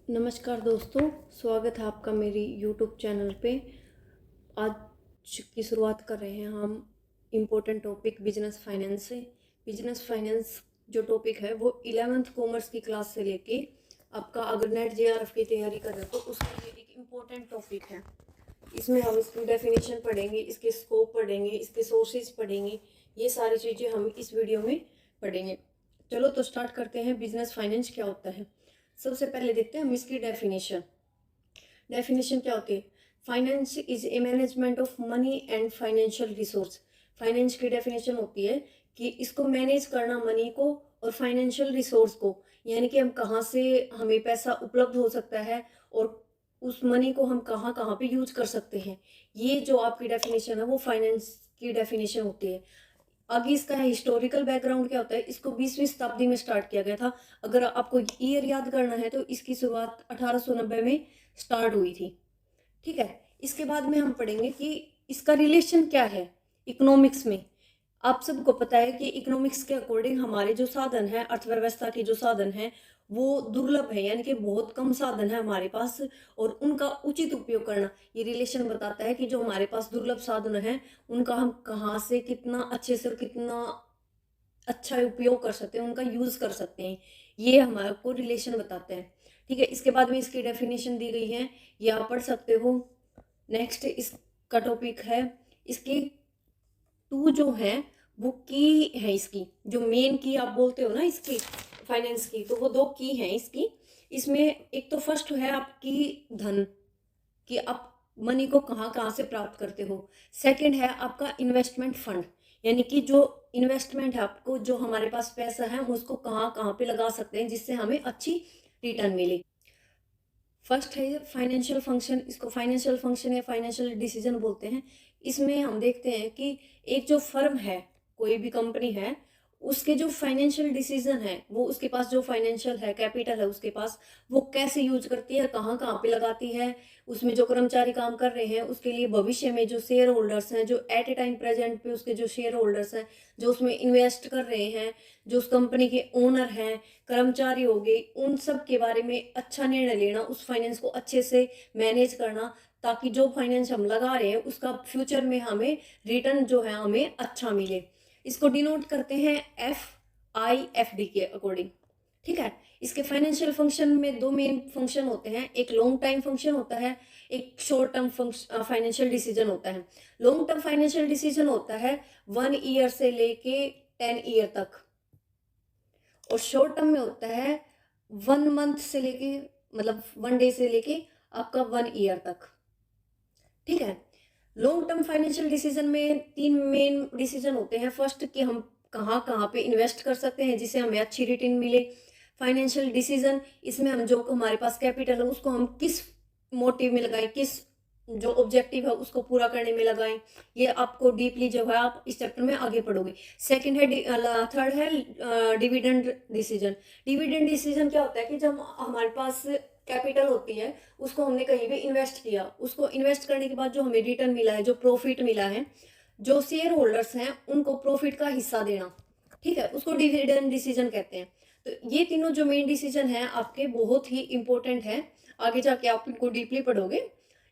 नमस्कार दोस्तों, स्वागत है आपका मेरी यूट्यूब चैनल पे। आज की शुरुआत कर रहे हैं हम इम्पोर्टेंट टॉपिक बिजनेस फाइनेंस से। बिजनेस फाइनेंस जो टॉपिक है वो 11th कॉमर्स की क्लास से लेके आपका अगर नेट जेआरएफ की तैयारी कर रहे हो तो उसके लिए एक इम्पोर्टेंट टॉपिक है। इसमें हम इसकी डेफिनेशन पढ़ेंगे, इसके स्कोप पढ़ेंगे, इसके सोर्सेज पढ़ेंगे। ये सारी चीज़ें हम इस वीडियो में पढ़ेंगे। चलो तो स्टार्ट करते हैं। बिजनेस फाइनेंस क्या होता है, सबसे पहले देखते हैं हम इसकी डेफिनेशन। डेफिनेशन क्या होती है? Finance is a management of money and financial resource. Finance की डेफिनेशन होती है कि इसको मैनेज करना मनी को और फाइनेंशियल रिसोर्स को, यानी कि हम कहाँ से हमें पैसा उपलब्ध हो सकता है और उस मनी को हम कहाँ कहाँ पे यूज कर सकते हैं। ये जो आपकी डेफिनेशन है वो फाइनेंस की डेफिनेशन होती है। आगे इसका हिस्टोरिकल बैकग्राउंड क्या होता है, इसको 20वीं शताब्दी में स्टार्ट किया गया था। अगर आपको ईयर याद करना है तो इसकी शुरुआत 1890 में स्टार्ट हुई थी। ठीक है, इसके बाद में हम पढ़ेंगे कि इसका रिलेशन क्या है इकोनॉमिक्स में। आप सबको पता है कि इकोनॉमिक्स के अकॉर्डिंग हमारे जो साधन है, अर्थव्यवस्था के जो साधन है वो दुर्लभ है, यानी कि बहुत कम साधन है हमारे पास और उनका उचित उपयोग करना। ये रिलेशन बताता है कि जो हमारे पास दुर्लभ साधन है उनका हम कहाँ से कितना अच्छे से और कितना अच्छा उपयोग कर सकते हैं, उनका यूज कर सकते हैं। ये हमारे को रिलेशन बताते हैं। ठीक है, इसके बाद में इसकी डेफिनेशन दी गई है, ये आप पढ़ सकते हो। नेक्स्ट इसका टॉपिक है, इसकी टू जो है वो की है। इसकी जो मेन की आप बोलते हो ना इसकी फाइनेंस की, तो वो दो की है इसकी। इसमें एक तो फर्स्ट है आपकी धन, कि आप मनी को कहाँ कहाँ से प्राप्त करते हो। सेकंड है आपका इन्वेस्टमेंट फंड, यानी कि जो इन्वेस्टमेंट है आपको, जो हमारे पास पैसा है हम उसको कहाँ कहाँ पे लगा सकते हैं जिससे हमें अच्छी रिटर्न मिले। फर्स्ट है फाइनेंशियल फंक्शन, इसको फाइनेंशियल फंक्शन या फाइनेंशियल डिसीजन बोलते हैं। इसमें हम देखते हैं कि एक जो फर्म है, कोई भी कंपनी है, उसके जो फाइनेंशियल डिसीजन है वो उसके पास जो फाइनेंशियल है, कैपिटल है उसके पास, वो कैसे यूज करती है, कहाँ कहाँ पे लगाती है। उसमें जो कर्मचारी काम कर रहे हैं उसके लिए भविष्य में जो शेयर होल्डर्स हैं, जो एट ए टाइम प्रेजेंट पे उसके जो शेयर होल्डर्स हैं, जो उसमें इन्वेस्ट कर रहे हैं, जो उस कंपनी के ओनर हैं, कर्मचारी हो गए, उन सब के बारे में अच्छा निर्णय लेना, उस फाइनेंस को अच्छे से मैनेज करना, ताकि जो फाइनेंस हम लगा रहे हैं उसका फ्यूचर में हमें रिटर्न जो है हमें अच्छा मिले। इसको डिनोट करते हैं FIFD के अकॉर्डिंग। ठीक है, इसके फाइनेंशियल फंक्शन में दो मेन फंक्शन होते हैं, एक लॉन्ग टाइम फंक्शन होता है, एक शॉर्ट टर्म फाइनेंशियल डिसीजन होता है। लॉन्ग टर्म फाइनेंशियल डिसीजन होता है 1 ईयर से लेके 10 ईयर तक, और शॉर्ट टर्म में होता है 1 मंथ से लेके, मतलब 1 डे से लेके आपका 1 ईयर तक। ठीक है, लॉन्ग टर्म फाइनेंशियल डिसीजन में 3 मेन डिसीजन होते हैं। फर्स्ट कि हम कहाँ कहाँ पे इन्वेस्ट कर सकते हैं जिससे हमें अच्छी रिटर्न मिले। फाइनेंशियल डिसीजन, इसमें हम जो हमारे पास कैपिटल है उसको हम किस मोटिव में लगाएं, किस जो ऑब्जेक्टिव है उसको पूरा करने में लगाएं। ये आपको डीपली जो है आप इस चैप्टर में आगे पढ़ोगे। सेकंड है, थर्ड है डिविडेंड डिसीजन। डिविडेंड डिसीजन क्या होता है कि जब हमारे पास कैपिटल होती है उसको हमने कहीं पे इन्वेस्ट किया, उसको इन्वेस्ट करने के बाद जो हमें रिटर्न मिला है, जो प्रॉफिट मिला है, जो शेयर होल्डर्स हैं उनको प्रॉफिट का हिस्सा देना, ठीक है, उसको डिविडेंड डिसीजन कहते हैं। तो ये तीनों जो मेन डिसीजन है आपके बहुत ही इंपॉर्टेंट है, आगे जाके आप इनको डीपली पढ़ोगे।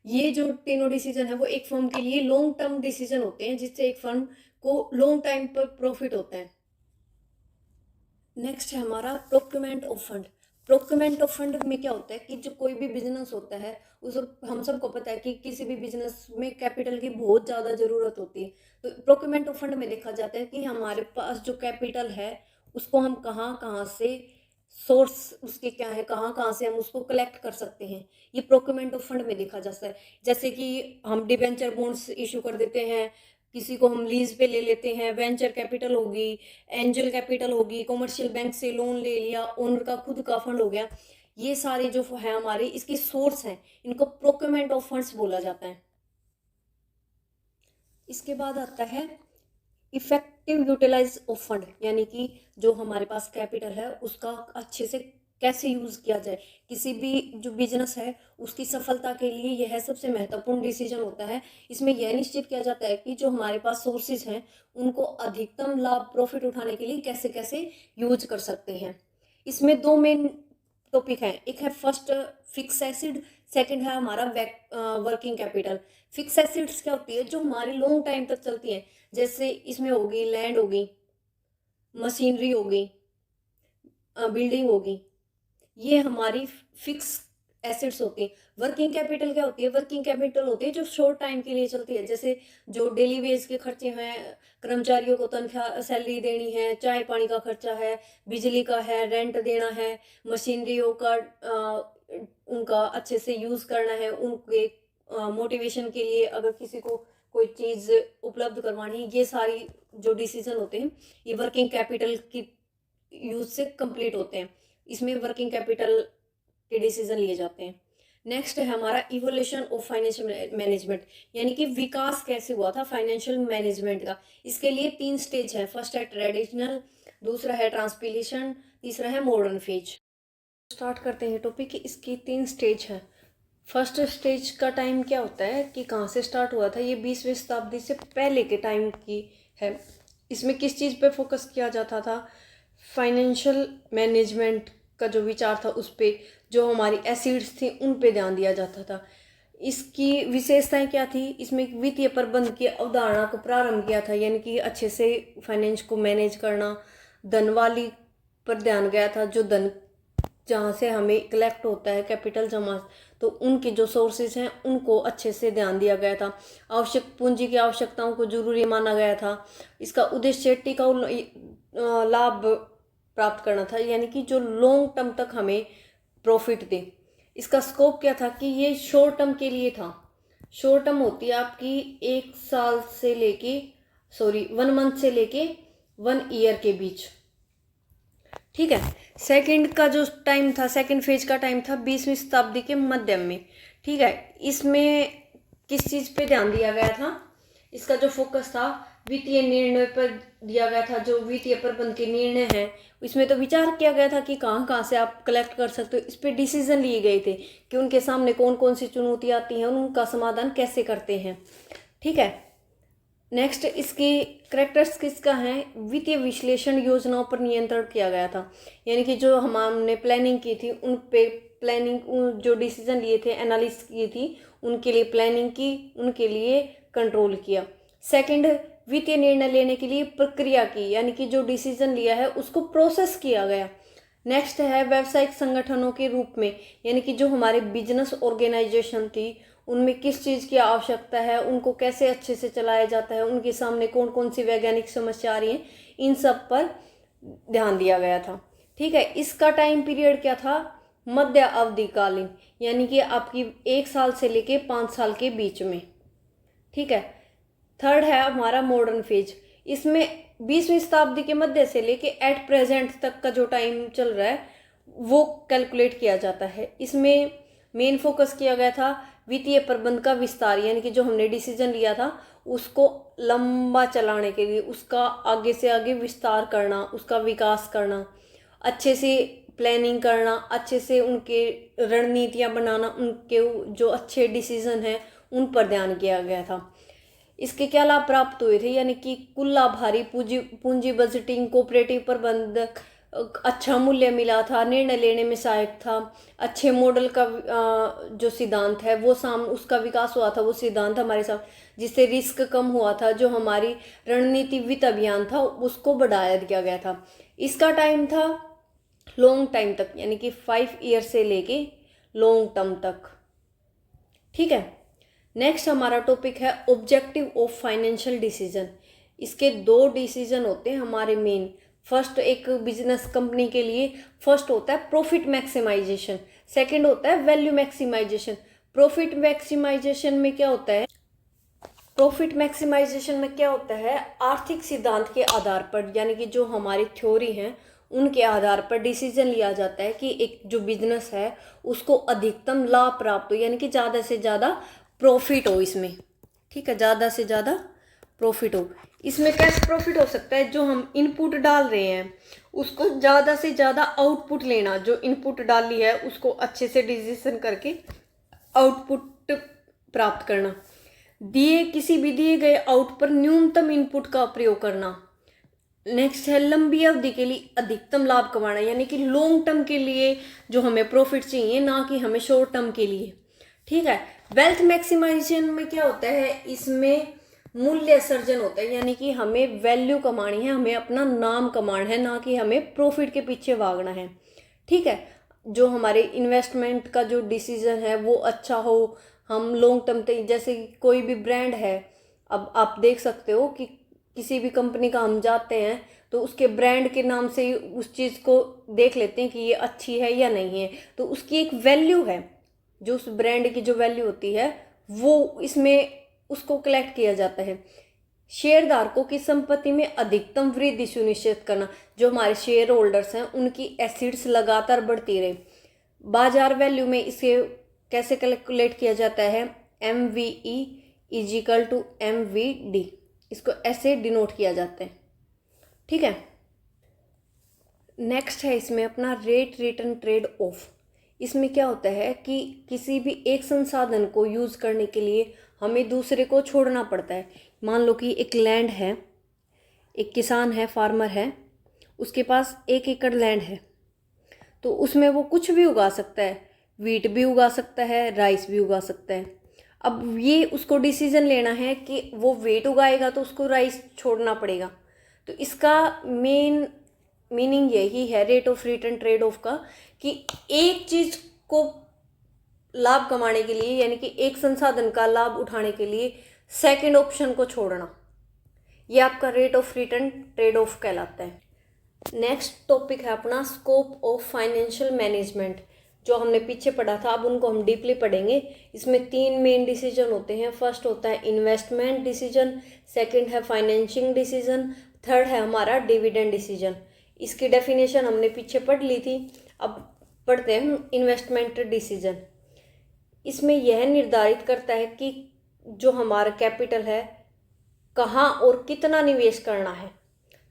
ये जो तीनों डिसीजन है वो एक फर्म के लिए लॉन्ग टर्म डिसीजन होते हैं जिससे एक फर्म को लॉन्ग टाइम पर प्रॉफिट होता है। नेक्स्ट है हमारा procurement of fund. Procurement of fund में क्या होता है कि जो कोई भी बिजनेस होता है उस, हम सबको पता है कि किसी भी बिजनेस में कैपिटल की बहुत ज़्यादा ज़रूरत होती है। तो प्रोक्यूरमेंट ऑफ फंड में देखा जाता है कि हमारे पास जो कैपिटल है उसको हम कहाँ कहाँ से, सोर्स उसके क्या है, कहाँ कहाँ से हम उसको कलेक्ट कर सकते हैं, ये प्रोक्यूरमेंट ऑफ फंड में देखा जाता है। जैसे कि हम डिबेंचर बॉन्ड्स इशू कर देते हैं, किसी को हम लीज पे ले लेते हैं, वेंचर कैपिटल होगी, एंजल कैपिटल होगी, कॉमर्शियल बैंक से लोन ले लिया, ओनर का खुद का फंड हो गया। ये सारे जो है हमारे इसके सोर्स हैं, इनको प्रोक्योरमेंट ऑफ फंड्स बोला जाता है। इसके बाद आता है इफेक्टिव यूटिलाइज ऑफ फंड, यानी कि जो हमारे पास कैपिटल है उसका अच्छे से कैसे यूज किया जाए। किसी भी जो बिजनेस है उसकी सफलता के लिए यह सबसे महत्वपूर्ण डिसीजन होता है। इसमें यह निश्चित किया जाता है कि जो हमारे पास सोर्सेज हैं उनको अधिकतम लाभ प्रॉफिट उठाने के लिए कैसे कैसे यूज कर सकते हैं। इसमें दो मेन टॉपिक है, एक है फर्स्ट फिक्स एसिड, सेकंड है हमारा वर्किंग कैपिटल। फिक्स एसिड्स क्या होती है, जो हमारी लॉन्ग टाइम तक चलती है, जैसे इसमें होगी लैंड होगी, मशीनरी होगी, बिल्डिंग होगी, ये हमारी फिक्स एसेट्स होती हैं। वर्किंग कैपिटल क्या होती है, वर्किंग कैपिटल होती है जो शॉर्ट टाइम के लिए चलती है, जैसे जो डेली वेज के खर्चे हैं, कर्मचारियों को तनख्वाह सैलरी देनी है, चाय पानी का खर्चा है, बिजली का है, रेंट देना है, मशीनरियों का उनका अच्छे से यूज़ करना है, उनके मोटिवेशन के लिए अगर किसी को कोई चीज़ उपलब्ध करवानी है, ये सारी जो डिसीजन होते हैं ये वर्किंग कैपिटल की यूज से कंप्लीट होते हैं। इसमें वर्किंग कैपिटल के डिसीजन लिए जाते हैं। नेक्स्ट है हमारा इवोल्यूशन ऑफ फाइनेंशियल मैनेजमेंट, यानी कि विकास कैसे हुआ था फाइनेंशियल मैनेजमेंट का। इसके लिए 3 स्टेज है, फर्स्ट है ट्रेडिशनल, दूसरा है ट्रांसपिलेशन, तीसरा है मॉडर्न फेज। स्टार्ट करते हैं टॉपिक की, इसकी 3 स्टेज है। फर्स्ट स्टेज का टाइम क्या होता है कि कहाँ से स्टार्ट हुआ था, ये 20वीं शताब्दी से पहले के टाइम की है। इसमें किस चीज़ पे फोकस किया जाता था, फाइनेंशियल मैनेजमेंट का जो विचार था उस पे, जो हमारी एसिड्स थी उन पे ध्यान दिया जाता था। इसकी विशेषताएं क्या थी, इसमें वित्तीय प्रबंध की अवधारणा को प्रारंभ किया था, यानी कि अच्छे से फाइनेंस को मैनेज करना। धनवाली पर ध्यान गया था, जो धन जहाँ से हमें कलेक्ट होता है कैपिटल जमा, तो उनके जो सोर्सेज हैं उनको अच्छे से ध्यान दिया गया था। आवश्यक पूंजी की आवश्यकताओं को जरूरी माना गया था। इसका उद्देश्य टिकाऊ लाभ प्राप्त करना था, यानी कि जो लॉन्ग टर्म तक हमें प्रॉफिट दे। इसका स्कोप क्या था कि ये शॉर्ट टर्म के लिए था। शॉर्ट टर्म होती है आपकी 1 साल से लेके 1 मंथ से लेके 1 ईयर के बीच, ठीक है। सेकंड का जो टाइम था, सेकंड फेज का टाइम था 20वीं शताब्दी के मध्य में, ठीक है। इसमें किस चीज़ पे ध्यान दिया गया था, इसका जो फोकस था वित्तीय निर्णय पर दिया गया था। जो वित्तीय प्रबंध के निर्णय हैं इसमें तो विचार किया गया था कि कहाँ कहाँ से आप कलेक्ट कर सकते हो। इस पर डिसीजन लिए गए थे कि उनके सामने कौन कौन सी चुनौतियाँ आती हैं, उनका समाधान कैसे करते हैं, ठीक है। नेक्स्ट इसकी करेक्टर्स किसका है, वित्तीय विश्लेषण योजनाओं पर नियंत्रण किया गया था, यानी कि जो हमने प्लानिंग की थी उन पे प्लानिंग, जो डिसीजन लिए थे, एनालिसिस की थी, उनके लिए प्लानिंग की, उनके लिए कंट्रोल किया। सेकंड, वित्तीय निर्णय लेने के लिए प्रक्रिया की, यानी कि जो डिसीजन लिया है उसको प्रोसेस किया गया। नेक्स्ट है व्यावसायिक संगठनों के रूप में, यानी कि जो हमारे बिजनेस ऑर्गेनाइजेशन थी उनमें किस चीज़ की आवश्यकता है, उनको कैसे अच्छे से चलाया जाता है, उनके सामने कौन कौन सी वैज्ञानिक समस्या आ रही हैं, इन सब पर ध्यान दिया गया था, ठीक है। इसका टाइम पीरियड क्या था, मध्य अवधिकालीन, यानी कि आपकी 1 साल से लेके 5 साल के बीच में, ठीक है। थर्ड है हमारा मॉडर्न फेज, इसमें 20वीं शताब्दी के मध्य से लेके एट प्रेजेंट तक का जो टाइम चल रहा है वो कैलकुलेट किया जाता है। इसमें मेन फोकस किया गया था वित्तीय प्रबंध का विस्तार, यानी कि जो हमने डिसीजन लिया था उसको लंबा चलाने के लिए उसका आगे से आगे विस्तार करना, उसका विकास करना, अच्छे से प्लानिंग करना, अच्छे से उनके रणनीतियाँ बनाना, उनके जो अच्छे डिसीजन हैं उन पर ध्यान किया गया था। इसके क्या लाभ प्राप्त हुए थे, यानी कि कुल लाभारी पूंजी बजटिंग, कोऑपरेटिव प्रबंधक, अच्छा मूल्य मिला था, निर्णय लेने में सहायक था, अच्छे मॉडल का जो सिद्धांत है वो उसका विकास हुआ था, वो सिद्धांत हमारे साथ, जिससे रिस्क कम हुआ था। जो हमारी रणनीति वित्त अभियान था उसको बढ़ाया दिया गया था। इसका टाइम था लॉन्ग टाइम तक, यानी कि 5 ईयर से लेके लॉन्ग टर्म तक, ठीक है। नेक्स्ट हमारा टॉपिक है ऑब्जेक्टिव ऑफ फाइनेंशियल डिसीजन। इसके 2 डिसीजन होते हैं हमारे मेन। फर्स्ट, एक बिजनेस कंपनी के लिए फर्स्ट होता है प्रॉफिट मैक्सिमाइजेशन, सेकंड होता है वैल्यू मैक्सिमाइजेशन। प्रॉफिट मैक्सिमाइजेशन में क्या होता है, प्रॉफिट मैक्सिमाइजेशन में क्या होता है, आर्थिक सिद्धांत के आधार पर, यानी कि जो हमारी थ्योरी हैं उनके आधार पर डिसीजन लिया जाता है कि एक जो बिजनेस है उसको अधिकतम लाभ प्राप्त हो, यानी कि ज़्यादा से ज़्यादा प्रॉफिट हो इसमें, ठीक है, ज़्यादा से ज़्यादा प्रॉफिट हो। इसमें कैसे प्रॉफिट हो सकता है, जो हम इनपुट डाल रहे हैं उसको ज़्यादा से ज़्यादा आउटपुट लेना, जो इनपुट डाली है उसको अच्छे से डिसीजन करके आउटपुट प्राप्त करना, किसी भी दिए गए आउट पर न्यूनतम इनपुट का प्रयोग करना, नेक्स्ट है लंबी अवधि के लिए अधिकतम लाभ कमाना, यानी कि लॉन्ग टर्म के लिए जो हमें प्रॉफिट चाहिए, ना कि हमें शॉर्ट टर्म के लिए। ठीक है। वेल्थ मैक्सिमाइजेशन में क्या होता है, इसमें मूल्य सर्जन होता है, यानी कि हमें वैल्यू कमानी है, हमें अपना नाम कमाना है, ना कि हमें प्रॉफिट के पीछे भागना है। ठीक है। जो हमारे इन्वेस्टमेंट का जो डिसीजन है वो अच्छा हो, हम लॉन्ग टर्म तक, जैसे कोई भी ब्रांड है, अब आप देख सकते हो कि किसी भी कंपनी का हम जाते हैं तो उसके ब्रांड के नाम से ही उस चीज़ को देख लेते हैं कि ये अच्छी है या नहीं है, तो उसकी एक वैल्यू है, जो उस ब्रांड की जो वैल्यू होती है वो इसमें उसको कलेक्ट किया जाता है। शेयरधारकों की संपत्ति में अधिकतम वृद्धि सुनिश्चित करना, जो हमारे शेयर होल्डर्स हैं उनकी एसेट्स लगातार बढ़ती रहे। बाजार वैल्यू में इसे कैसे कैलकुलेट किया जाता है, MVE इजिकल टू MVD, इसको ऐसे डिनोट किया जाता है। ठीक है। नेक्स्ट है इसमें अपना रेट रिटर्न ट्रेड ऑफ। इसमें क्या होता है कि किसी भी एक संसाधन को यूज़ करने के लिए हमें दूसरे को छोड़ना पड़ता है। मान लो कि एक लैंड है, एक किसान है, फार्मर है, उसके पास 1 एकड़ लैंड है, तो उसमें वो कुछ भी उगा सकता है, वीट भी उगा सकता है, राइस भी उगा सकता है। अब ये उसको डिसीजन लेना है कि वो वीट उगाएगा तो उसको राइस छोड़ना पड़ेगा। तो इसका मेन मीनिंग यही है rate of return trade off का, कि एक चीज़ को लाभ कमाने के लिए, यानी कि एक संसाधन का लाभ उठाने के लिए सेकंड ऑप्शन को छोड़ना, ये आपका rate of return trade off कहलाता है। नेक्स्ट टॉपिक है अपना स्कोप ऑफ फाइनेंशियल मैनेजमेंट, जो हमने पीछे पढ़ा था, अब उनको हम डीपली पढ़ेंगे। इसमें 3 मेन डिसीजन होते हैं। फर्स्ट होता है इन्वेस्टमेंट डिसीजन, सेकंड है फाइनेंशिंग डिसीजन, थर्ड है हमारा डिविडेंड डिसीजन। इसकी डेफिनेशन हमने पीछे पढ़ ली थी, अब पढ़ते हैं हम इन्वेस्टमेंट डिसीजन। इसमें यह निर्धारित करता है कि जो हमारा कैपिटल है कहाँ और कितना निवेश करना है,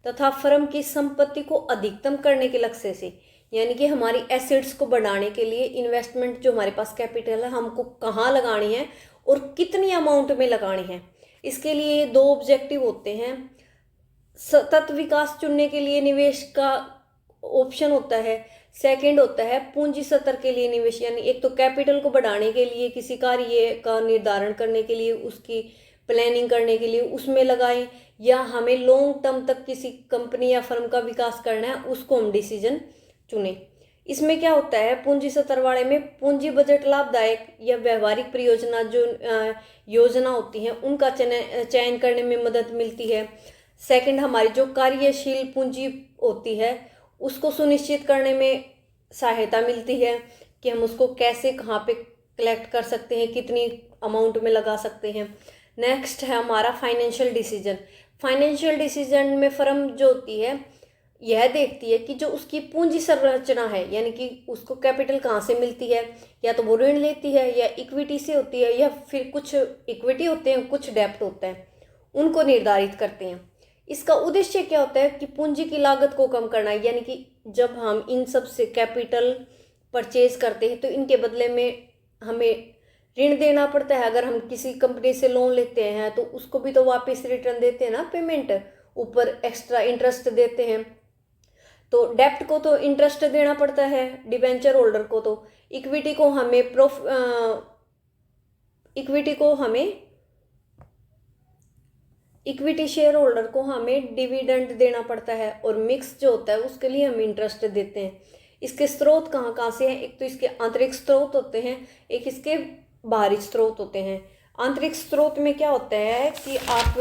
तथा फर्म की संपत्ति को अधिकतम करने के लक्ष्य से, यानी कि हमारी एसेट्स को बढ़ाने के लिए इन्वेस्टमेंट जो हमारे पास कैपिटल है हमको कहाँ लगानी है और कितनी अमाउंट में लगानी है। इसके लिए 2 ऑब्जेक्टिव होते हैं। सतत विकास चुनने के लिए निवेश का ऑप्शन होता है, सेकंड होता है पूंजी स्तर के लिए निवेश, यानी एक तो कैपिटल को बढ़ाने के लिए, किसी कार्य का निर्धारण करने के लिए, उसकी प्लानिंग करने के लिए उसमें लगाएं, या हमें लॉन्ग टर्म तक किसी कंपनी या फर्म का विकास करना है, उसको हम डिसीजन चुने। इसमें क्या होता है, पूंजी स्तर वाले में पूंजी बजट लाभदायक या व्यवहारिक परियोजना जो योजना होती है उनका चयन करने में मदद मिलती है। सेकंड, हमारी जो कार्यशील पूंजी होती है उसको सुनिश्चित करने में सहायता मिलती है कि हम उसको कैसे कहाँ पे कलेक्ट कर सकते हैं, कितनी अमाउंट में लगा सकते हैं। नेक्स्ट है हमारा फाइनेंशियल डिसीजन। फाइनेंशियल डिसीजन में फर्म जो होती है यह देखती है कि जो उसकी पूंजी संरचना है, यानी कि उसको कैपिटल कहाँ से मिलती है, या तो वो ऋण लेती है या इक्विटी से होती है, या फिर कुछ इक्विटी होते हैं, कुछ डेब्ट होता है, उनको निर्धारित करते हैं। इसका उद्देश्य क्या होता है कि पूंजी की लागत को कम करना है, यानी कि जब हम इन सब से कैपिटल परचेज करते हैं तो इनके बदले में हमें ऋण देना पड़ता है। अगर हम किसी कंपनी से लोन लेते हैं तो उसको भी तो वापस रिटर्न देते हैं ना, पेमेंट ऊपर एक्स्ट्रा इंटरेस्ट देते हैं। तो डेप्ट को तो इंटरेस्ट देना पड़ता है, डिबेंचर होल्डर को तो, इक्विटी को हमें इक्विटी शेयर होल्डर को हमें डिविडेंड देना पड़ता है, और मिक्स जो होता है उसके लिए हम इंटरेस्ट देते हैं। इसके स्रोत कहाँ कहाँ से हैं, एक तो इसके आंतरिक स्रोत होते हैं, एक इसके बाहरी स्रोत होते हैं। आंतरिक स्रोत में क्या होता है कि आप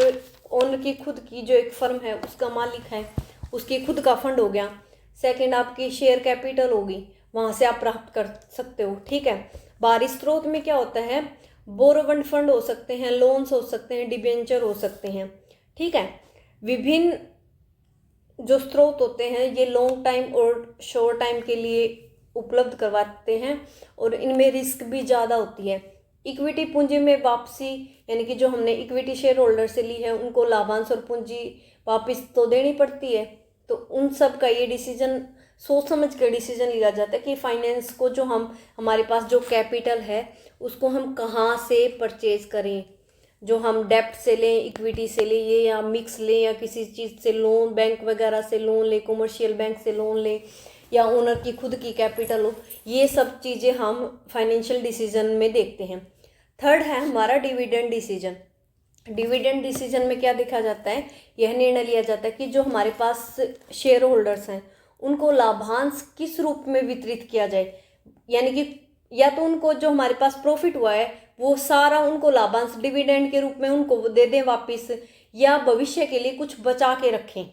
ओनर की खुद की जो एक फर्म है उसका मालिक है, उसकी खुद का फंड हो गया। सेकंड, आपकी शेयर कैपिटल होगी, वहाँ से आप प्राप्त कर सकते हो। ठीक है। बाहरी स्रोत में क्या होता है, बोरोवन फंड हो सकते हैं, लोन्स हो सकते हैं, डिबेंचर हो सकते हैं। ठीक है। विभिन्न जो स्रोत होते हैं ये लॉन्ग टाइम और शॉर्ट टाइम के लिए उपलब्ध करवाते हैं, और इनमें रिस्क भी ज़्यादा होती है। इक्विटी पूंजी में वापसी, यानी कि जो हमने इक्विटी शेयर होल्डर से ली है उनको लाभांश और पूंजी वापस तो देनी पड़ती है। तो उन सब का ये डिसीजन सोच समझ कर डिसीजन लिया जाता है कि फाइनेंस को जो हमारे पास जो कैपिटल है उसको हम कहाँ से परचेज करें, जो हम डेप्ट से लें, इक्विटी से लें, ये या मिक्स लें, या किसी चीज़ से लोन, बैंक वगैरह से लोन लें, कमर्शियल बैंक से लोन लें, या ओनर की खुद की कैपिटल हो, ये सब चीज़ें हम फाइनेंशियल डिसीजन में देखते हैं। थर्ड है हमारा डिविडेंड डिसीजन। डिविडेंड डिसीजन में क्या देखा जाता है, यह निर्णय लिया जाता है कि जो हमारे पास शेयर होल्डर्स हैं उनको लाभांश किस रूप में वितरित किया जाए, यानी कि या तो उनको जो हमारे पास प्रॉफिट हुआ है वो सारा उनको लाभांश डिविडेंड के रूप में उनको दे दें वापस, या भविष्य के लिए कुछ बचा के रखें,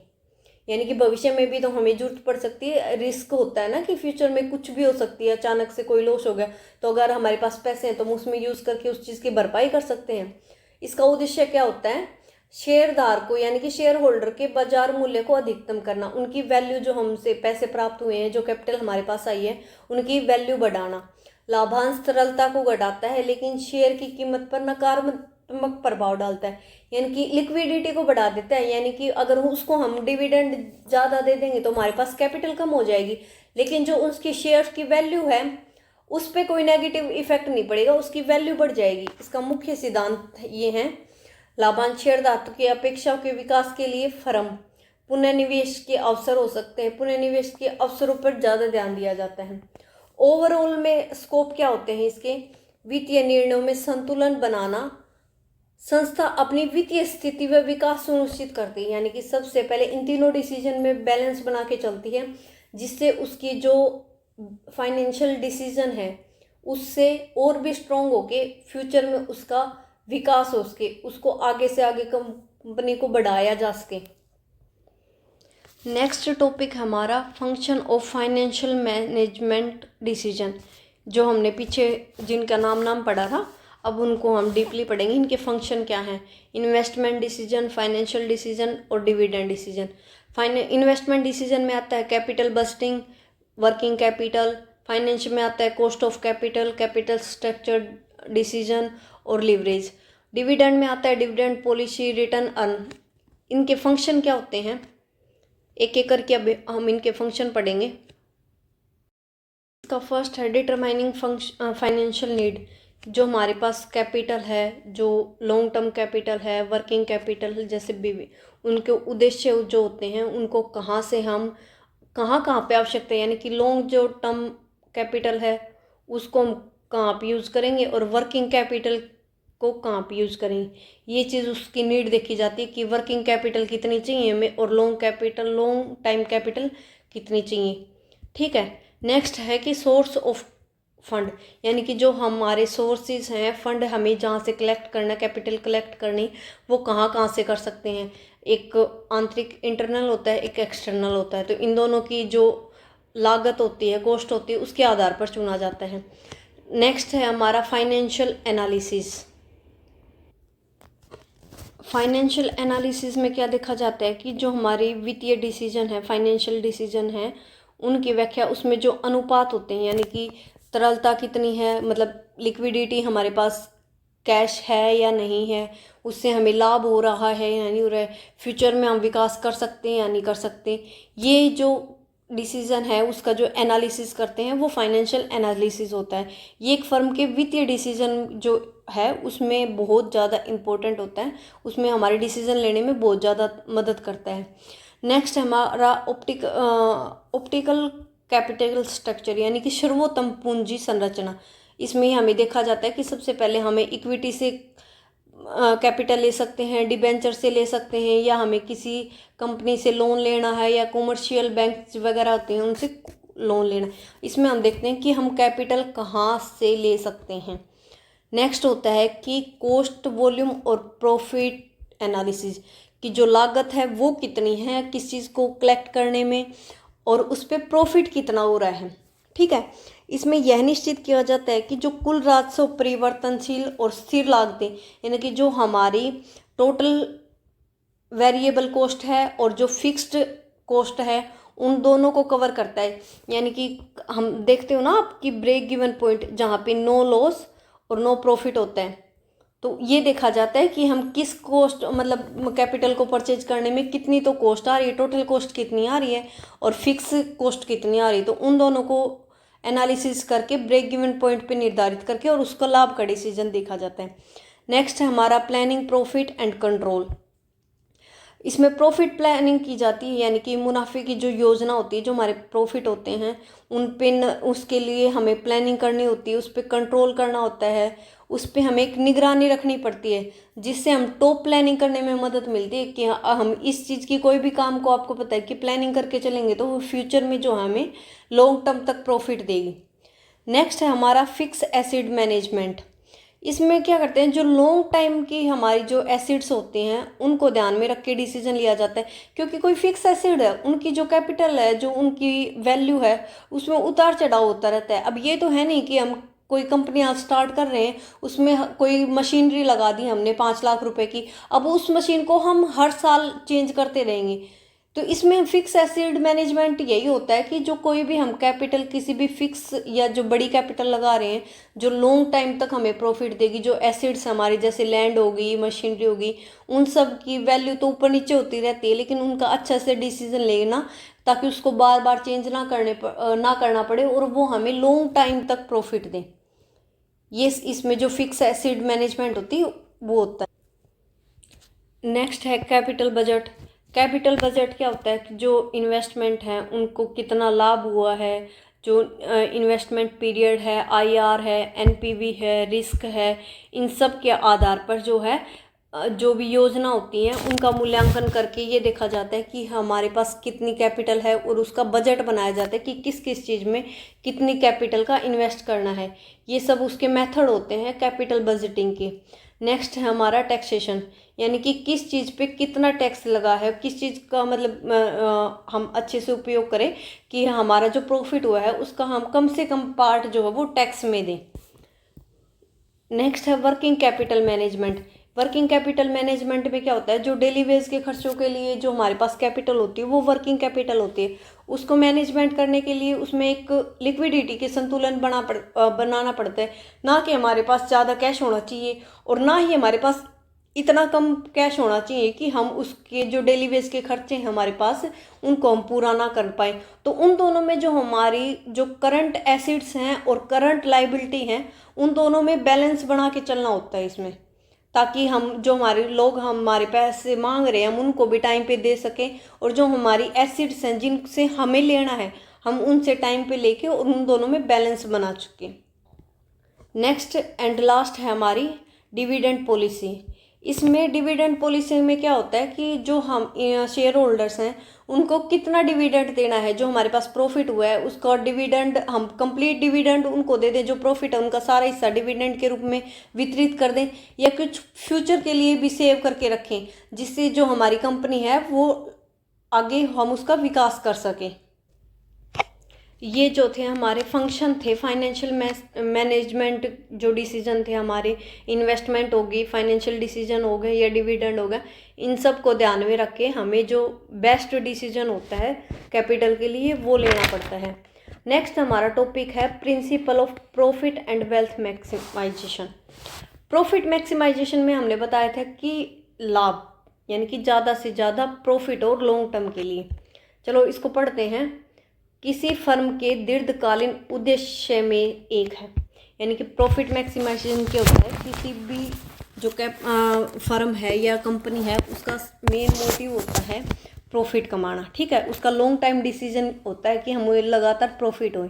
यानी कि भविष्य में भी तो हमें जरूरत पड़ सकती है, रिस्क होता है ना कि फ्यूचर में कुछ भी हो सकती है, अचानक से कोई लॉस हो गया, तो अगर हमारे पास पैसे हैं तो हम उसमें यूज़ करके उस चीज़ की भरपाई कर सकते हैं। इसका उद्देश्य क्या होता है, शेयरधारक को यानी कि शेयर होल्डर के बाजार मूल्य को अधिकतम करना, उनकी वैल्यू, जो हमसे पैसे प्राप्त हुए हैं, जो कैपिटल हमारे पास आई है, उनकी वैल्यू बढ़ाना। लाभांश तरलता को घटाता है लेकिन शेयर की कीमत पर नकारात्मक प्रभाव डालता है, यानी कि लिक्विडिटी को बढ़ा देता है, यानी कि अगर उसको हम डिविडेंड ज़्यादा दे देंगे तो हमारे पास कैपिटल कम हो जाएगी, लेकिन जो उसकी शेयर की वैल्यू है उस पर कोई नेगेटिव इफेक्ट नहीं पड़ेगा, उसकी वैल्यू बढ़ जाएगी। इसका मुख्य सिद्धांत ये है। लाभांश शेयरधारकों की अपेक्षाओं के विकास के लिए फर्म पुनर्निवेश के अवसर हो सकते हैं, पुनर्निवेश के अवसरों पर ज़्यादा ध्यान दिया जाता है। ओवरऑल में स्कोप क्या होते हैं इसके, वित्तीय निर्णयों में संतुलन बनाना, संस्था अपनी वित्तीय स्थिति व विकास सुनिश्चित करती है, यानी कि सबसे पहले इन तीनों डिसीजन में बैलेंस बना के चलती है, जिससे उसकी जो फाइनेंशियल डिसीजन है उससे और भी स्ट्रॉन्ग होके फ्यूचर में उसका विकास हो सके, उसको आगे से आगे कंपनी को बढ़ाया जा सके। नेक्स्ट टॉपिक हमारा function of financial management decision, जो हमने पीछे जिनका नाम पढ़ा था, अब उनको हम डीपली पढ़ेंगे। इनके फंक्शन क्या हैं, इन्वेस्टमेंट डिसीजन, फाइनेंशियल डिसीजन और डिविडेंड डिसीजन। इन्वेस्टमेंट डिसीजन में आता है capital budgeting, working capital, finance में आता है cost of capital, capital structure decision और लिवरेज। डिविडेंड में आता है डिविडेंड पॉलिसी, रिटर्न अर्न। इनके फंक्शन क्या होते हैं, एक एक करके अब हम इनके फंक्शन पढ़ेंगे। इसका फर्स्ट है डिटरमाइनिंग फाइनेंशियल नीड, जो हमारे पास कैपिटल है, जो लॉन्ग टर्म कैपिटल है, वर्किंग कैपिटल, जैसे भी उनके उद्देश्य जो होते हैं उनको कहाँ से हम कहाँ पे आवश्यकता है, यानी कि लॉन्ग जो टर्म कैपिटल है उसको हम कहाँ पे यूज़ करेंगे और वर्किंग कैपिटल को कहाँ पे यूज़ करेंगे, ये चीज़ उसकी नीड देखी जाती है कि वर्किंग कैपिटल कितनी चाहिए हमें और लॉन्ग टाइम कैपिटल कितनी चाहिए। ठीक है, नेक्स्ट है कि सोर्स ऑफ फंड, यानी कि जो हमारे सोर्सेज हैं, फंड हमें जहाँ से कलेक्ट करना, कैपिटल कलेक्ट करनी, वो कहाँ से कर सकते हैं। एक आंतरिक इंटरनल होता है, एक एक्सटर्नल होता है, तो इन दोनों की जो लागत होती है, कॉस्ट होती है, उसके आधार पर चुना जाता है। नेक्स्ट है हमारा फाइनेंशियल एनालिसिस। फाइनेंशियल एनालिसिस में क्या देखा जाता है कि जो हमारी वित्तीय डिसीजन है, फाइनेंशियल डिसीजन है, उनकी व्याख्या, उसमें जो अनुपात होते हैं, यानी कि तरलता कितनी है, मतलब लिक्विडिटी हमारे पास कैश है या नहीं है, उससे हमें लाभ हो रहा है या नहीं हो रहा है, फ्यूचर में हम विकास कर सकते हैं या नहीं कर सकते, ये जो डिसीजन है उसका जो एनालिसिस करते हैं वो फाइनेंशियल एनालिसिस होता है। ये एक फर्म के वित्तीय डिसीजन जो है उसमें बहुत ज़्यादा इम्पोर्टेंट होता है, उसमें हमारे डिसीजन लेने में बहुत ज़्यादा मदद करता है। नेक्स्ट हमारा ऑप्टिकल कैपिटल स्ट्रक्चर, यानी कि सर्वोत्तम पूंजी संरचना। इसमें हमें देखा जाता है कि सबसे पहले हमें इक्विटी से कैपिटल ले सकते हैं, डिबेंचर से ले सकते हैं, या हमें किसी कंपनी से लोन लेना है, या कमर्शियल बैंक वगैरह होते हैं उनसे लोन लेना है। इसमें हम देखते हैं कि हम कैपिटल कहाँ से ले सकते हैं। नेक्स्ट होता है कि कॉस्ट, वॉल्यूम और प्रॉफिट एनालिसिस, कि जो लागत है वो कितनी है किस चीज़ को कलेक्ट करने में, और उस पर प्रॉफिट कितना हो रहा है। ठीक है, इसमें यह निश्चित किया जाता है कि जो कुल राजस्व, परिवर्तनशील और स्थिर लागतें, यानी कि जो हमारी टोटल वेरिएबल कॉस्ट है और जो फिक्स्ड कॉस्ट है, उन दोनों को कवर करता है। यानी कि हम देखते हो ना आपकी ब्रेक गिवन पॉइंट, जहाँ पे नो लॉस और नो प्रॉफिट होता है, तो ये देखा जाता है कि हम किस कॉस्ट, मतलब कैपिटल को परचेज करने में कितनी तो कॉस्ट आ रही है, टोटल कॉस्ट कितनी आ रही है और फिक्स कॉस्ट कितनी आ रही है, तो उन दोनों को एनालिसिस करके ब्रेक गिवन पॉइंट पे निर्धारित करके और उसका लाभ का डिसीजन देखा जाता है। नेक्स्ट है हमारा प्लानिंग प्रॉफिट एंड कंट्रोल। इसमें प्रॉफिट प्लानिंग की जाती है, यानी कि मुनाफे की जो योजना होती है, जो हमारे प्रॉफिट होते हैं उन पे उसके लिए हमें प्लानिंग करनी होती है, उस पर कंट्रोल करना होता है, उस पर हमें एक निगरानी रखनी पड़ती है, जिससे हम टॉप प्लानिंग करने में मदद मिलती है कि हम इस चीज़ की कोई भी काम को, आपको पता है कि प्लानिंग करके चलेंगे तो वो फ्यूचर में जो हमें लॉन्ग टर्म तक प्रॉफिट देगी। नेक्स्ट है हमारा फिक्स एसिड मैनेजमेंट। इसमें क्या करते हैं, जो लॉन्ग टाइम की हमारी जो एसिड्स होते हैं उनको ध्यान में रख के डिसीजन लिया जाता है, क्योंकि कोई फिक्स एसिड है, उनकी जो कैपिटल है, जो उनकी वैल्यू है, उसमें उतार चढ़ाव होता रहता है। अब ये तो है नहीं कि हम कोई कंपनी आज स्टार्ट कर रहे हैं, उसमें कोई मशीनरी लगा दी हमने 5 लाख रुपए की, अब उस मशीन को हम हर साल चेंज करते रहेंगे। तो इसमें फिक्स एसिड मैनेजमेंट यही होता है कि जो कोई भी हम कैपिटल किसी भी फिक्स या जो बड़ी कैपिटल लगा रहे हैं, जो लॉन्ग टाइम तक हमें प्रॉफिट देगी, जो एसिड्स हमारी जैसे लैंड होगी, मशीनरी होगी, उन सब की वैल्यू तो ऊपर नीचे होती रहती है, लेकिन उनका अच्छा से डिसीजन लेना ताकि उसको बार बार चेंज ना करना पड़े और वो हमें लॉन्ग टाइम तक प्रॉफिट दें। ये इसमें जो फिक्स एसिड मैनेजमेंट होती है वो होता है। नेक्स्ट है कैपिटल बजट। कैपिटल बजट क्या होता है कि जो इन्वेस्टमेंट है उनको कितना लाभ हुआ है, जो इन्वेस्टमेंट पीरियड है, आईआर है, एनपीवी है, रिस्क है, इन सब के आधार पर जो है जो भी योजना होती है उनका मूल्यांकन करके ये देखा जाता है कि हमारे पास कितनी कैपिटल है और उसका बजट बनाया जाता है कि किस किस चीज़ में कितनी कैपिटल का इन्वेस्ट करना है। ये सब उसके मेथड होते हैं कैपिटल बजटिंग के। नेक्स्ट है हमारा टैक्सेशन, यानी कि किस चीज़ पे कितना टैक्स लगा है, किस चीज़ का मतलब हम अच्छे से उपयोग करें कि हमारा जो प्रॉफिट हुआ है उसका हम कम से कम पार्ट जो है वो टैक्स में दें। नेक्स्ट है working capital management. Working capital management में क्या होता है, जो डेली वेज के खर्चों के लिए जो हमारे पास कैपिटल होती है वो वर्किंग कैपिटल होती है, उसको मैनेजमेंट करने के लिए उसमें एक लिक्विडिटी के संतुलन बनाना पड़ता है। ना कि हमारे पास ज़्यादा कैश होना चाहिए और ना ही हमारे पास इतना कम कैश होना चाहिए कि हम उसके जो डेली वेज के खर्चे हैं हमारे पास उनको हम पूरा ना कर पाए। तो उन दोनों में जो हमारी जो करंट एसिड्स हैं और करंट लाइबिलिटी हैं उन दोनों में बैलेंस बना के चलना होता है इसमें, ताकि हम जो हमारे लोग हमारे पैसे मांग रहे हैं हम उनको भी टाइम पे दे सकें और जो हमारी एसिड्स हैं जिनसे हमें लेना है हम उनसे टाइम पे लेके और उन दोनों में बैलेंस बना चुके। नेक्स्ट एंड लास्ट है हमारी डिविडेंड पॉलिसी। इसमें डिविडेंड पॉलिसी में क्या होता है कि जो हम शेयर होल्डर्स हैं उनको कितना डिविडेंड देना है, जो हमारे पास प्रॉफिट हुआ है उसका डिविडेंड हम कंप्लीट डिविडेंड उनको दे दें, जो प्रॉफिट है उनका सारा हिस्सा डिविडेंड के रूप में वितरित कर दें, या कुछ फ्यूचर के लिए भी सेव करके रखें जिससे जो हमारी कंपनी है वो आगे हम उसका विकास कर सकें। ये जो थे हमारे फंक्शन थे फाइनेंशियल मैनेजमेंट, जो डिसीजन थे हमारे, इन्वेस्टमेंट होगी, फाइनेंशियल डिसीजन हो गए या डिविडेंड हो गया, इन सब को ध्यान में रख के हमें जो बेस्ट डिसीजन होता है कैपिटल के लिए वो लेना पड़ता है। नेक्स्ट हमारा टॉपिक है principle of profit and wealth maximisation. Profit maximisation में हमने बताया था कि लाभ यानी कि ज़्यादा से ज़्यादा प्रॉफिट और लॉन्ग टर्म के लिए। चलो इसको पढ़ते हैं। किसी फर्म के दीर्घकालीन उद्देश्य में एक है, यानी कि प्रॉफिट मैक्सिमाइजेशन क्या होता है, किसी भी जो फर्म है या कंपनी है उसका मेन मोटिव होता है प्रॉफिट कमाना, ठीक है। उसका लॉन्ग टाइम डिसीजन होता है कि हमें लगातार प्रॉफिट हो।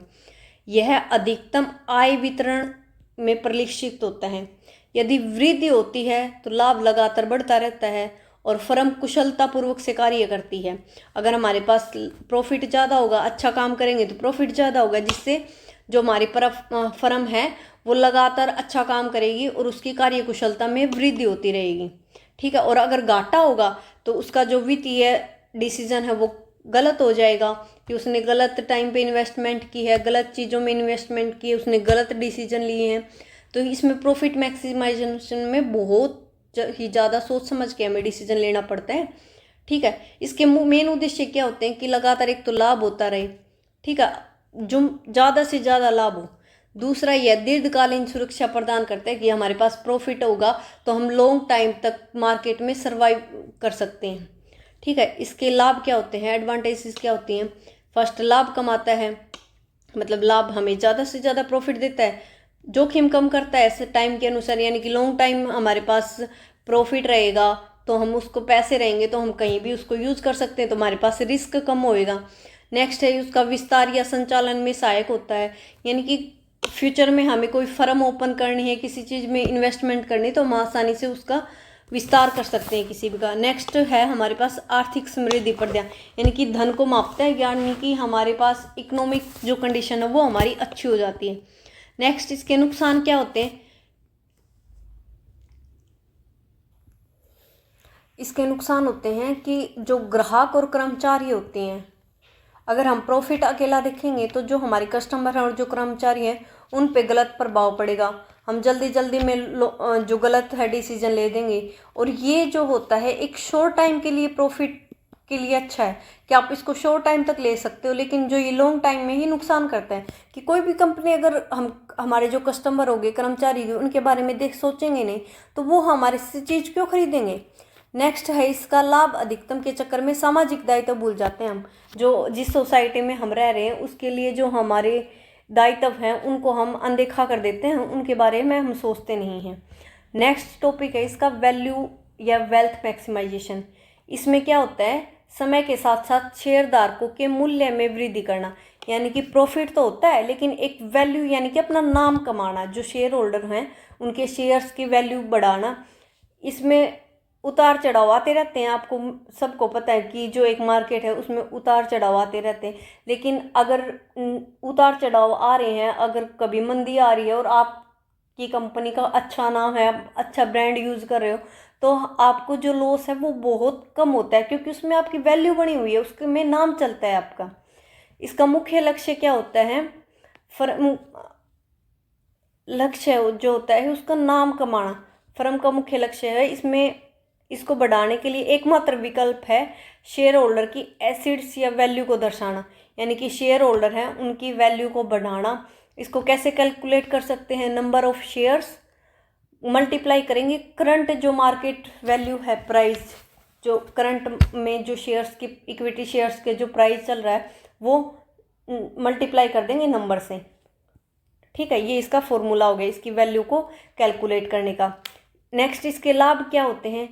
यह अधिकतम आय वितरण में परिलक्षित होता है। यदि वृद्धि होती है तो लाभ लगातार बढ़ता रहता है और फर्म कुशलतापूर्वक से कार्य करती है। अगर हमारे पास प्रॉफिट ज़्यादा होगा, अच्छा काम करेंगे तो प्रॉफिट ज़्यादा होगा, जिससे जो हमारी फर्म है वो लगातार अच्छा काम करेगी और उसकी कार्य कुशलता में वृद्धि होती रहेगी, ठीक है। और अगर घाटा होगा तो उसका जो वित्तीय डिसीजन है वो गलत हो जाएगा कि उसने गलत टाइम पे इन्वेस्टमेंट की है, गलत चीज़ों में इन्वेस्टमेंट की है, उसने गलत डिसीजन लिए हैं। तो इसमें प्रॉफिट मैक्सिमाइजेशन में बहुत ही ज़्यादा सोच समझ के हमें डिसीजन लेना पड़ता है, ठीक है। इसके मेन उद्देश्य क्या होते हैं कि लगातार एक तो लाभ होता रहे, ठीक है, जो ज़्यादा से ज़्यादा लाभ हो। दूसरा यह दीर्घकालीन सुरक्षा प्रदान करता है कि हमारे पास प्रॉफिट होगा तो हम लॉन्ग टाइम तक मार्केट में सर्वाइव कर सकते हैं, ठीक है। इसके लाभ क्या होते हैं, एडवांटेजेस क्या होती हैं। फर्स्ट, लाभ कमाता है, मतलब लाभ हमें ज़्यादा से ज़्यादा प्रॉफिट देता है। जोखिम कम करता है ऐसे टाइम के अनुसार, यानी कि लॉन्ग टाइम हमारे पास प्रॉफिट रहेगा तो हम उसको पैसे रहेंगे तो हम कहीं भी उसको यूज़ कर सकते हैं, तो हमारे पास रिस्क कम होएगा। नेक्स्ट है उसका विस्तार या संचालन में सहायक होता है, यानी कि फ्यूचर में हमें कोई फर्म ओपन करनी है, किसी चीज़ में इन्वेस्टमेंट करनी है, तो हम आसानी से उसका विस्तार कर सकते हैं किसी भी का। नेक्स्ट है हमारे पास आर्थिक समृद्धि प्रदान, यानी कि धन को मापता है, यानी कि हमारे पास इकोनॉमिक जो कंडीशन है वो हमारी अच्छी हो जाती है। नेक्स्ट इसके नुकसान क्या होते हैं, इसके नुकसान होते हैं कि जो ग्राहक और कर्मचारी होते हैं, अगर हम प्रॉफिट अकेला देखेंगे तो जो हमारे कस्टमर हैं और जो कर्मचारी हैं उन पे गलत प्रभाव पड़ेगा, हम जल्दी जल्दी में जो गलत है डिसीजन ले देंगे। और ये जो होता है एक शॉर्ट टाइम के लिए प्रॉफिट के लिए अच्छा है कि आप इसको शॉर्ट टाइम तक ले सकते हो, लेकिन जो ये लॉन्ग टाइम में ही नुकसान करता है कि कोई भी कंपनी अगर हमारे जो कस्टमर हो गए, कर्मचारी हो, उनके बारे में सोचेंगे नहीं तो वो हमारे से चीज़ क्यों खरीदेंगे। नेक्स्ट है इसका लाभ अधिकतम के चक्कर में सामाजिक दायित्व भूल जाते हैं हम, जो जिस सोसाइटी में हम रह रहे हैं उसके लिए जो हमारे दायित्व हैं उनको हम अनदेखा कर देते हैं, उनके बारे में हम सोचते नहीं हैं। नेक्स्ट टॉपिक है इसका वैल्यू या वेल्थ मैक्सिमाइजेशन। इसमें क्या होता है, समय के साथ साथ शेयरधारकों के मूल्य में वृद्धि करना, यानी कि प्रॉफिट तो होता है लेकिन एक वैल्यू यानी कि अपना नाम कमाना, जो शेयर होल्डर हैं उनके शेयर्स की वैल्यू बढ़ाना। इसमें उतार चढ़ाव आते रहते हैं, आपको सबको पता है कि जो एक मार्केट है उसमें उतार चढ़ाव आते रहते हैं, लेकिन अगर उतार चढ़ाव आ रहे हैं, अगर कभी मंदी आ रही है और आपकी कंपनी का अच्छा नाम है, अच्छा ब्रांड यूज़ कर रहे हो, तो आपको जो लॉस है वो बहुत कम होता है क्योंकि उसमें आपकी वैल्यू बनी हुई है, उसमें नाम चलता है आपका। इसका मुख्य लक्ष्य क्या होता है, लक्ष्य जो होता है उसका नाम कमाना फर्म का मुख्य लक्ष्य है। इसमें इसको बढ़ाने के लिए एकमात्र विकल्प है शेयर होल्डर की एसिड्स या वैल्यू को दर्शाना, यानी कि शेयर होल्डर हैं उनकी वैल्यू को बढ़ाना। इसको कैसे कैलकुलेट कर सकते हैं, नंबर ऑफ शेयर्स मल्टीप्लाई करेंगे करंट जो मार्केट वैल्यू है, प्राइस जो करंट में जो शेयर्स की इक्विटी शेयर्स के जो प्राइस चल रहा है वो मल्टीप्लाई कर देंगे नंबर से। ठीक है, ये इसका फॉर्मूला हो गया इसकी वैल्यू को कैलकुलेट करने का। नेक्स्ट इसके लाभ क्या होते हैं,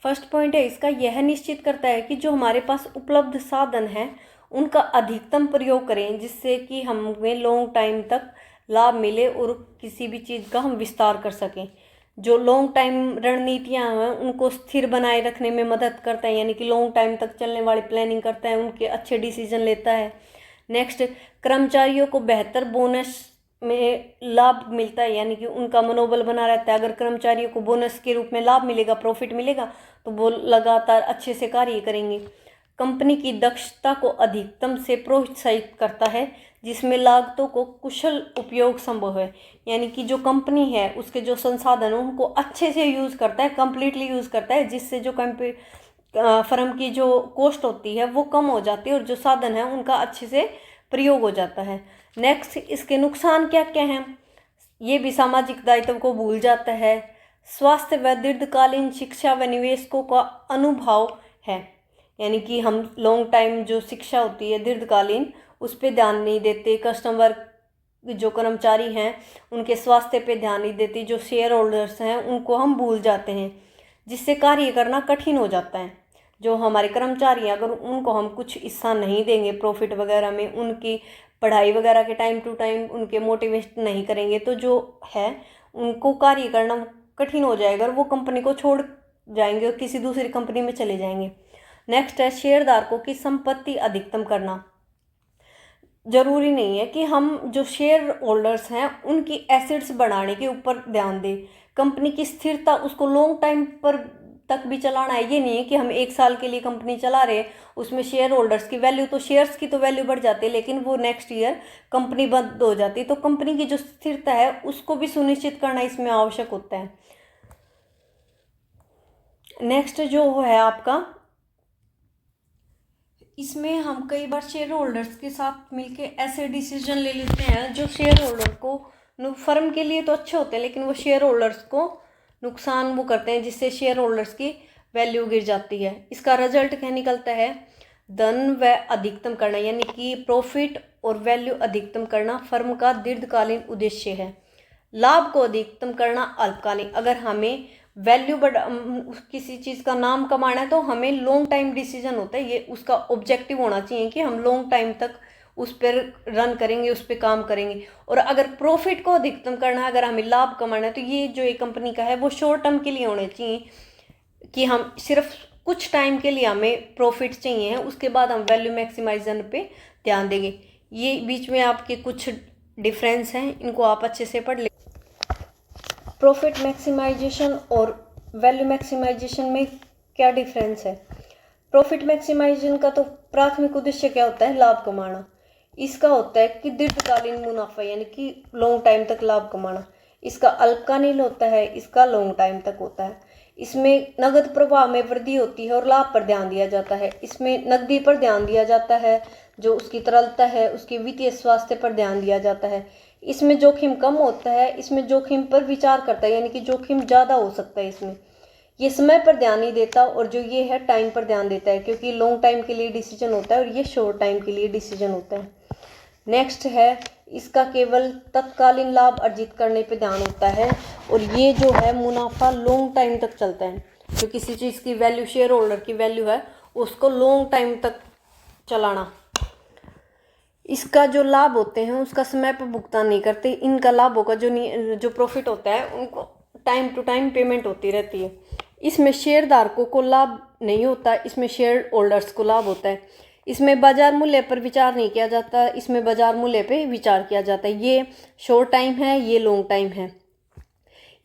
फर्स्ट पॉइंट है इसका, यह निश्चित करता है कि जो हमारे पास उपलब्ध साधन है उनका अधिकतम प्रयोग करें जिससे कि हमें लॉन्ग टाइम तक लाभ मिले और किसी भी चीज़ का हम विस्तार कर सकें। जो लॉन्ग टाइम रणनीतियाँ हैं उनको स्थिर बनाए रखने में मदद करता है, यानी कि लॉन्ग टाइम तक चलने वाली प्लानिंग करता है, उनके अच्छे डिसीजन लेता है। नेक्स्ट, कर्मचारियों को बेहतर बोनस में लाभ मिलता है, यानी कि उनका मनोबल बना रहता है। अगर कर्मचारियों को बोनस के रूप में लाभ मिलेगा, प्रॉफिट मिलेगा, तो वो लगातार अच्छे से कार्य करेंगे। कंपनी की दक्षता को अधिकतम से प्रोत्साहित करता है जिसमें लागतों को कुशल उपयोग संभव है, यानी कि जो कंपनी है उसके जो संसाधन हैं उनको अच्छे से यूज़ करता है, कंप्लीटली यूज़ करता है, जिससे जो फर्म की जो कॉस्ट होती है वो कम हो जाती है और जो साधन है उनका अच्छे से प्रयोग हो जाता है। नेक्स्ट इसके नुकसान क्या क्या हैं, ये भी सामाजिक दायित्व को भूल जाता है, स्वास्थ्य व दीर्घकालीन शिक्षा व निवेशकों का अनुभव है, यानी कि हम लॉन्ग टाइम जो शिक्षा होती है दीर्घकालीन उस पर ध्यान नहीं देते, कस्टमर जो कर्मचारी हैं उनके स्वास्थ्य पे ध्यान नहीं देते, जो शेयर होल्डर्स हैं उनको हम भूल जाते हैं, जिससे कार्य करना कठिन हो जाता है। जो हमारे कर्मचारी हैं अगर उनको हम कुछ हिस्सा नहीं देंगे प्रॉफिट वगैरह में, उनकी पढ़ाई वगैरह के टाइम टू टाइम उनके मोटिवेट नहीं करेंगे तो जो है उनको कार्य करना कठिन हो जाएगा और वो कंपनी को छोड़ जाएंगे और किसी दूसरी कंपनी में चले जाएंगे। नेक्स्ट है शेयरधारकों की संपत्ति अधिकतम करना। जरूरी नहीं है कि हम जो शेयर होल्डर्स हैं उनकी एसेट्स बढ़ाने के ऊपर ध्यान दें, कंपनी की स्थिरता उसको लॉन्ग टाइम पर तक भी चलाना है। ये नहीं है कि हम 1 साल के लिए कंपनी चला रहे हैं, उसमें शेयर होल्डर्स की वैल्यू तो शेयर्स की तो वैल्यू बढ़ जाती है लेकिन वो नेक्स्ट ईयर कंपनी बंद हो जाती है, तो कंपनी की जो स्थिरता है उसको भी सुनिश्चित करना इसमें आवश्यक होता है। नेक्स्ट जो है आपका, इसमें हम कई बार शेयर होल्डर्स के साथ मिलके ऐसे डिसीजन ले लेते हैं जो शेयर होल्डर को फर्म के लिए तो अच्छे होते हैं लेकिन वो शेयर होल्डर्स को नुकसान वो करते हैं, जिससे शेयर होल्डर्स की वैल्यू गिर जाती है। इसका रिजल्ट क्या निकलता है, धन व अधिकतम करना, यानी कि प्रॉफिट और वैल्यू अधिकतम करना फर्म का दीर्घकालीन उद्देश्य है। लाभ को अधिकतम करना अल्पकालीन। अगर हमें वैल्यू किसी चीज़ का नाम कमाना है तो हमें लॉन्ग टाइम डिसीजन होता है, ये उसका ऑब्जेक्टिव होना चाहिए कि हम लॉन्ग टाइम तक उस पर रन करेंगे, उस पर काम करेंगे। और अगर प्रॉफिट को अधिकतम करना है, अगर हमें लाभ कमाना है, तो ये जो एक कंपनी का है वो शॉर्ट टर्म के लिए होने चाहिए कि हम सिर्फ कुछ टाइम के लिए हमें प्रॉफिट चाहिए है, उसके बाद हम वैल्यू मैक्सिमाइजेशन पे ध्यान देंगे। ये बीच में आपके कुछ डिफरेंस हैं, इनको आप अच्छे से पढ़ ले। प्रॉफिट मैक्सिमाइजेशन और वैल्यू मैक्सिमाइजेशन में क्या डिफरेंस है? प्रॉफिट मैक्सिमाइजेशन का तो प्राथमिक उद्देश्य क्या होता है? लाभ कमाना। इसका होता है कि दीर्घकालीन मुनाफा, यानी कि लॉन्ग टाइम तक लाभ कमाना। इसका अल्पकालीन होता है, इसका लॉन्ग टाइम तक होता है। इसमें नगद प्रवाह में वृद्धि होती है और लाभ पर ध्यान दिया जाता है। इसमें नकदी पर ध्यान दिया जाता है, जो उसकी तरलता है, उसके वित्तीय स्वास्थ्य पर ध्यान दिया जाता है। इसमें जोखिम कम होता है, इसमें जोखिम पर विचार करता है, यानी कि जोखिम ज़्यादा हो सकता है इसमें। ये समय पर ध्यान नहीं देता, और जो ये है टाइम पर ध्यान देता है, क्योंकि लॉन्ग टाइम के लिए डिसीजन होता है और ये शॉर्ट टाइम के लिए डिसीजन होता है। नेक्स्ट है, इसका केवल तत्कालीन लाभ अर्जित करने पे ध्यान होता है, और ये जो है मुनाफा लॉन्ग टाइम तक चलता है। जो किसी चीज़ की वैल्यू, शेयर होल्डर की वैल्यू है, उसको लॉन्ग टाइम तक चलाना। इसका जो लाभ होते हैं उसका समय पर भुगतान नहीं करते। इनका लाभों का जो प्रॉफिट होता है उनको टाइम टू टाइम पेमेंट होती रहती है। इसमें शेयरधारकों को लाभ नहीं होता, इसमें शेयर होल्डर्स को लाभ होता है। इसमें बाजार मूल्य पर विचार नहीं किया जाता, इसमें बाजार मूल्य पे विचार किया जाता है। ये शॉर्ट टाइम है, ये लॉन्ग टाइम है।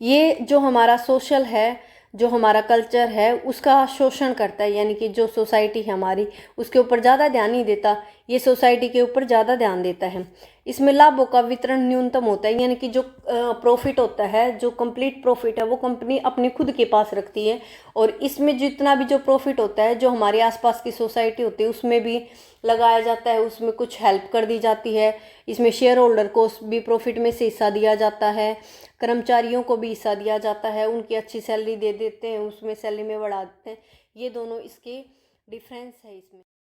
ये जो हमारा सोशल है, जो हमारा कल्चर है, उसका शोषण करता है, यानी कि जो सोसाइटी है हमारी, उसके ऊपर ज़्यादा ध्यान नहीं देता, ये सोसाइटी के ऊपर ज़्यादा ध्यान देता है। इसमें लाभों का वितरण न्यूनतम होता है, यानी कि जो प्रॉफिट होता है, जो कंप्लीट प्रॉफिट है, वो कंपनी अपने खुद के पास रखती है। और इसमें जितना भी जो प्रॉफिट होता है, जो हमारे आसपास की सोसाइटी होती है उसमें भी लगाया जाता है, उसमें कुछ हेल्प कर दी जाती है। इसमें शेयर होल्डर को भी प्रॉफिट में से हिस्सा दिया जाता है, कर्मचारियों को भी हिस्सा दिया जाता है, उनकी अच्छी सैलरी दे देते हैं, उसमें सैलरी में बढ़ा देते हैं। ये दोनों इसके डिफरेंस है इसमें।